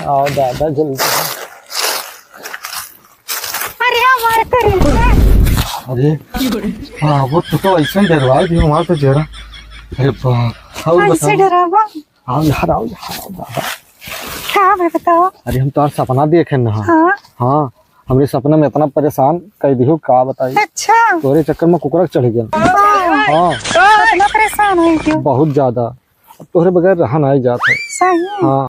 आओ दादा जल्दी। अरे हमारे करेंगे। अरे हाँ वो तो ऐसा ही डरवा दी वहाँ तो जरा। अरे ऐसे डरावा। आओ यार आओ दादा। क्या है बताओ। अरे हम तो आज सपना देखे ना। हाँ हाँ हमरे सपना में इतना परेशान कर दियो का बताई। अच्छा तोरे चक्कर में कुकरा चढ़ गया। हाँ इतना परेशान हुई क्यों? बहुत ज्यादा। अब तोहरे बगैर रहा नहीं जाता है। सही है। हाँ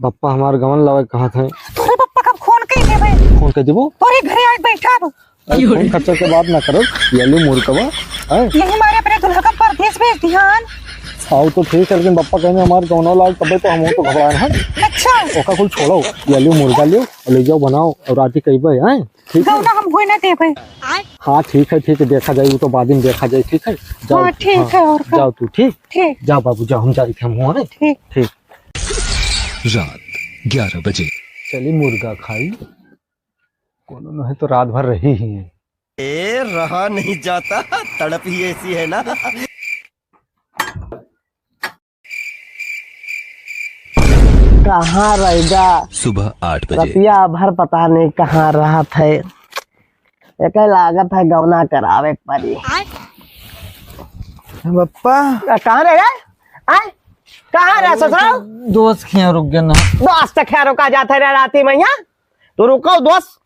पप्पा हमारे गमन लगे कहा थे। तोरे पापा कब फोन कई दे भाई? फोन कर दिबो। तोरे घरे आज बैठा अब। फोन खर्चा के बाद ना करो। ये लो मुर्गवा है। यही मारे अपने दुल्हा का परदेश भेज ध्यान। आओ तो ठीक है लेकिन पप्पा कहने हमारे गौना लाल तब तो हम तो घबराए हैं। अच्छा ओका कुल छोड़ो। ये लो मुर्गा लियो और ले जाओ बनाओ और राती कही भाई हैं। ठीक है गौना हम होई ना दे भाई। हाँ ठीक है देखा जाए वो तो बाद में देखा जाए। ठीक है जाओ। हाँ ठीक है और जाओ तू ठीक। ठीक जाओ बाबू जाओ हम जा रहे थे हम हुआ ठीक। ठीक। रात 11 बजे। चली मुर्गा खाई कोनो नहीं तो रात भर रही ही है। रहा नहीं जाता तड़प ही ऐसी है ना। कहाँ रहेगा? सुबह 8 बजे। रतिया भर पता नहीं कहाँ रहा था। एक लागत है गौना करावे पड़ी। पप्पा कहाँ रह गए? कहाँ रह ससुर? दोस्त खिया रुक गया ना। दोस्त क्या रुका जाता है राती मैया? तो रुको दोस्त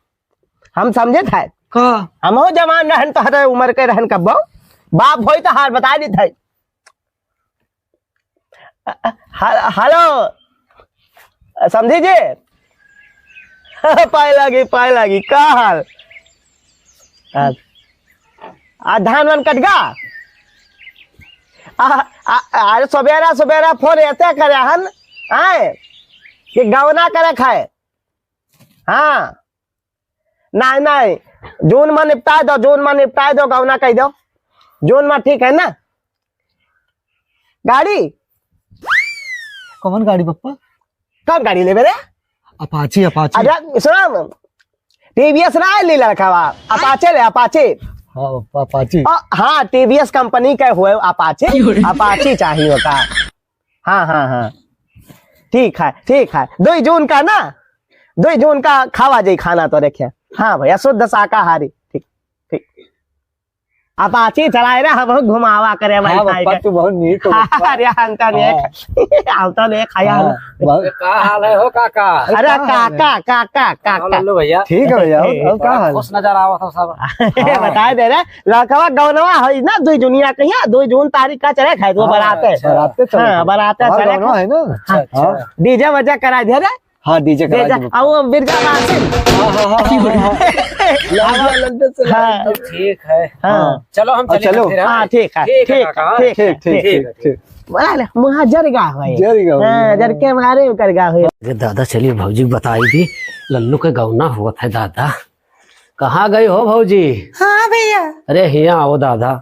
हम समझे थे। का हम हो जवान रहन तो हर उम्र के रहन कब बाप हो तो हार बता दी थे। हेलो समझी जी। पाए लगी का हाल? धान वन कट गा। अरे सवेरा फोन ऐसे करे हन आए कि गवना करे खाए। हाँ नहीं जून में निपटा दो गवना कह दो। जून में ठीक है ना? गाड़ी कौन गाड़ी पप्पा? कौन गाड़ी ले मेरे? अपाची। अरे सुना टीवीएस ना ले रखा हुआ। अपाचे ले अपाचे। हाँ पप्पा अपाची। हाँ टीवीएस कंपनी का हुए अपाची चाहिए का। हाँ ठीक है 2 जून का ना। 2 जून का खावा जाए खाना तो रखे। हाँ भैया शुद्ध शाकाहारी। ठीक अपाची चलाए ना हम घुमावा करे। हाँ पप्पा तू बहुत नीक हो। अरे हमता नहीं खाया। का हाल है हो काका? अरे काका लो भैया। ठीक है भैया और का हाल? खुश नजर आवा था सब। बता दे रहे लड़कवा गौनवा है ना 2 जूनिया कहिया 2 जून तारीख का चले खाए तो बराते चले है ना। डीजे वजह करा दे रहे। हाँ डीजे करा दे। वो बिरजा मासिन। ठीक है। हाँ चलो हम चलो। हाँ ठीक है ठीक। मुहा जरगा है जरके मारे करगा है। अरे दादा चलिए भौजी बताई थी लल्लू के गौना हुआ था। दादा कहाँ गई हो भौजी? हाँ भैया। अरे हिया आओ दादा।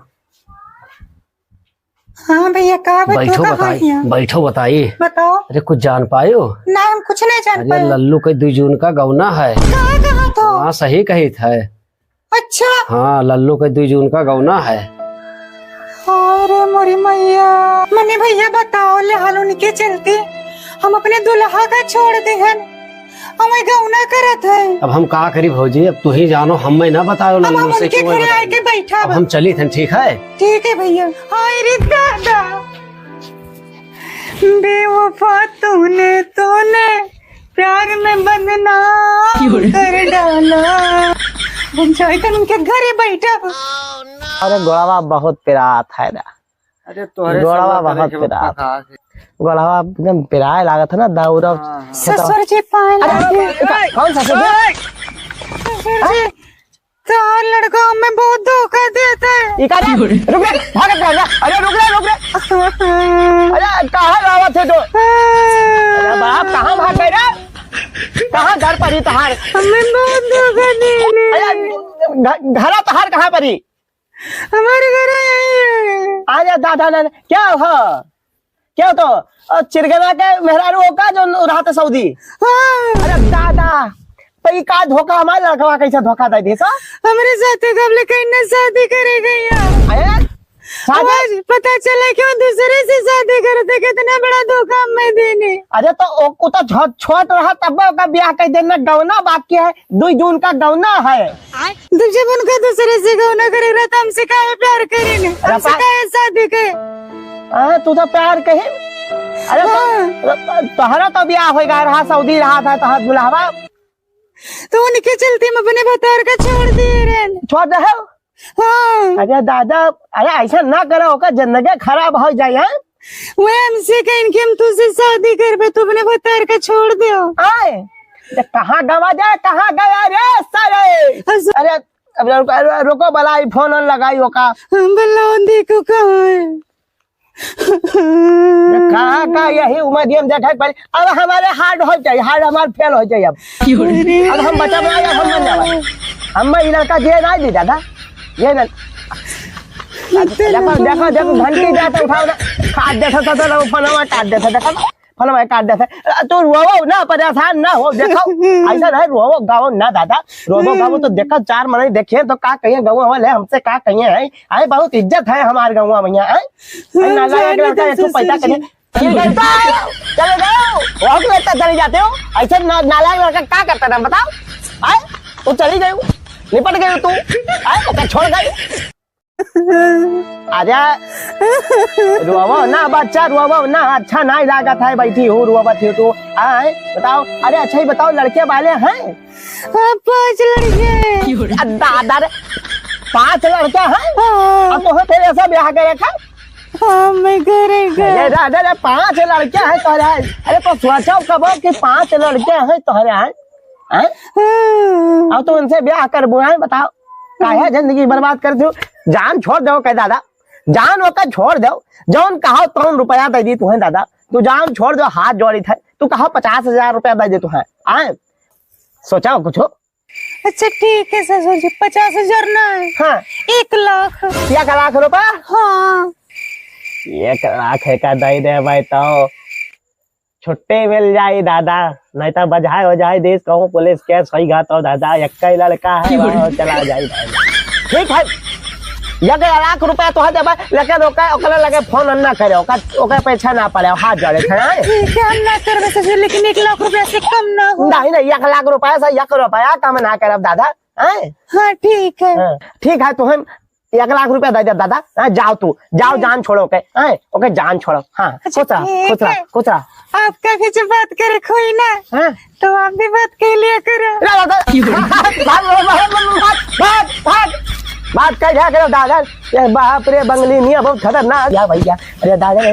हाँ भैया कहा बैठो बताइए। बताओ। अरे कुछ जान पाए हो? ना हम कुछ नहीं जान अरे पाए। लल्लू के 2 जून का गौना है। कहा तो? हाँ सही कही था। अच्छा हाँ लल्लू के 2 जून का गौना है। अरे मोरी मैया मने भैया बताओ ले हाल उनके चलते हम अपने दुल्हा का छोड़ दे हन हमें गौना करत है। अब हम का करी भौजी? अब तू ही जानो हम ना बताओ अब हम लल्लू से उनके क्यों घरे आके बैठा। अब हम चली थे। ठीक है भैया। हाय रे दादा बेवफा तूने प्यार में बदनाम कर डाला। पंचायत उनके घरे बैठा। अरे गोड़ावा बहुत पिरात है ना। अरे तोहरे गोड़ावा बहुत पिरात। गोड़ावा एकदम पिराए लागत है ना दाऊरा। ससुर जी पाए कौन सा ससुर जी तो लड़का हमें बहुत धोखा देता है। रुक भागत रहा। अरे रुक रे। अरे कहाँ रावत है तो? अरे बाप कहाँ भाग गए रे? कहाँ घर पर ही तहार? हमें बहुत धोखा देने। घर तहार कहाँ पर ही? हमारे घर आए। आजा दादा क्या हो? क्या तो चिरगना के मेहरारू का जो रहते सऊदी। अरे दादा तो का धोखा हमारे लड़कवा कैसे धोखा दे दी? हमारे साथ कब लेकर शादी करेगा? आज पता चला कि वो दूसरे से शादी करते, कितना बड़ा धोखा मैं देने। अरे तो वो तो छोट रहा तब का ब्याह कर देना, गौना बाकी है, 2 जून का गौना है। तो जब उनका दूसरे से गौना करेगा तो हमसे काहे प्यार करेंगे, हमसे काहे शादी करे। तू तो प्यार कहे। अरे तोहरा तो ब्याह होगा रहा, सऊदी रहा था तोहर दुल्हवा, तो उनके चलते हम अपने भतार का छोड़ दिए रे। छोड़ दे। हाँ अरे दादा, अरे ऐसा ना करो, होगा जिंदगी खराब हो जाए। वो हमसे कहें कि हम तुझसे शादी करबे, तू अपने भतार का छोड़ दो। कहाँ गवा जाए, कहाँ गया रे सारे। अरे अब रुको बलाई, फोन लगाई होगा। बल्ला देखो कहाँ है। कहाँ का यही उम्र देखे पड़े। अब हमारे हार्ड हो जाए, हार्ड हमारे फेल हो जाए। अब हम बचा बनाए, हम बन जाए। हम लड़का जे ना दी दादा, ये ना देखो देखो देखो घंटी जाते उठाओ ना, काट देता तो फनवा काट देता, देखो फनवा काट देता। तो रोवो ना, परेशान ना हो, देखो ऐसा रहे, रोवो गाओ ना दादा, रोवो गाओ तो देखो 4 महीने देखे तो का कहिए गाँव वाले हमसे का कहिए है। आए बहुत इज्जत है हमारे गाँव भैया। पैसा करिए चले जाओ, चले जाते हो ऐसे नालायक लड़का क्या करता था बताओ। आए तू चली गई, निपट गई तू, आए छोड़ गई। आजा रुआवो ना बच्चा, रुआवो ना, अच्छा नहीं लगा था, बैठी हूँ रुआवा थी तू। आए बताओ, अरे अच्छा ही बताओ, लड़के वाले हैं? 5 लड़के। दादा 5 लड़के हैं? अब तो फिर ऐसा ब्याह कर रखा। हाँ मैं करेगा। दादा 5 लड़के हैं तुम्हारे। अरे तो सोचो कब कि 5 लड़के हैं तुम्हारे। अब तो उनसे ब्याह कर बुआ, बताओ काहे जिंदगी बर्बाद कर दो। जान छोड़ दो कह दादा, जान होकर छोड़ दो, जौन कहो तो रुपया दे दी तुम्हें दादा, तू जान छोड़ दो, हाथ जोड़ी था। तू कहो 50,000 रुपया दे दे तुम्हें। आए सोचा कुछ। अच्छा ठीक है ससुर जी, 50,000 ना है। हाँ 1 लाख। 1 लाख रुपया? हाँ 1 लाख है का दे दे भाई, तो छुट्टी मिल जाए दादा, नहीं तो बजाय हो जाए देश कहूँ पुलिस केस सही घात हो दादा। 1 लड़का है चला जाए। ठीक है 1 लाख रुपया तो है, लेकिन ओकरा लगे फोन ना करे, ओकर पैसा ना पड़े, हाथ जोड़े थे। ठीक है हम ना करबे ससुर, लेकिन 1 लाख रुपया से कम ना हो। नहीं 1 लाख रुपया से 1 रुपया कम ना करब दादा। हाँ ठीक है। ठीक है, तुम्हें 1 लाख रुपया दे दे दादा। जाओ तू जाओ, जान छोड़ो के। ओके जान छोड़ो। हाँ खुश रहा। आपका कुछ बात करे कोई ना, तो आप भी बात कर लिया करो। बात कर करो दादा। बाप रे बंगली नहीं बहुत खतरनाक भैया। अरे दादा